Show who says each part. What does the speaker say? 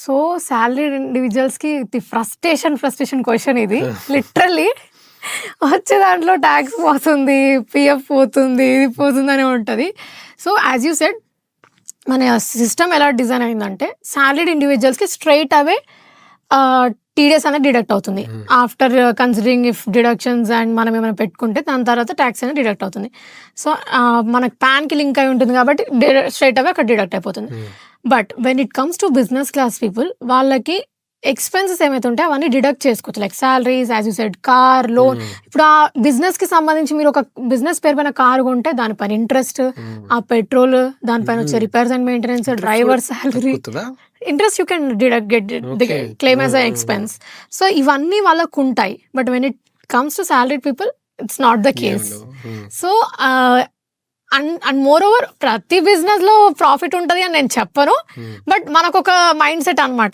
Speaker 1: So salaried ఇండివిజువల్స్కి frustration question ఇది. Literally వచ్చే దాంట్లో ట్యాక్స్ పోతుంది, పిఎఫ్ పోతుంది, ఇది పోతుందనే ఉంటుంది. సో యాజ్ యూ సెడ్ మన సిస్టమ్ ఎలా డిజైన్ అయిందంటే సాలరీడ్ ఇండివిజువల్స్కి స్ట్రైట్ అవే టీడీఎస్ అనేది డిడక్ట్ అవుతుంది. After considering if deductions and మనం ఏమైనా పెట్టుకుంటే దాని తర్వాత ట్యాక్స్ అనేది డిడక్ట్ అవుతుంది. సో మనకు ప్యాన్కి లింక్ అయి ఉంటుంది కాబట్టి స్ట్రైట్ అవే అక్కడ డిడక్ట్ అయిపోతుంది. But when it comes to business class people, వాళ్ళకి ఎక్స్పెన్సెస్ ఏమైతే ఉంటాయో అవన్నీ డిడక్ట్ చేసుకోవచ్చు. Like salaries, as you said, car loan. ఇప్పుడు ఆ బిజినెస్కి సంబంధించి మీరు ఒక బిజినెస్ పేరు పైన కార్ కొంటే దానిపైన ఇంట్రెస్ట్, ఆ పెట్రోల్, దానిపైన వచ్చే repairs and maintenance, driver salary, interest you can claim as a expense. So ఇవన్నీ వాళ్ళకు ఉంటాయి. But when it comes to salaried people it's not the case. So and more over ప్రతి business లో profit ఉంటుంది అని నేను చెప్పను. బట్ మనకు ఒక మైండ్ సెట్ అనమాట.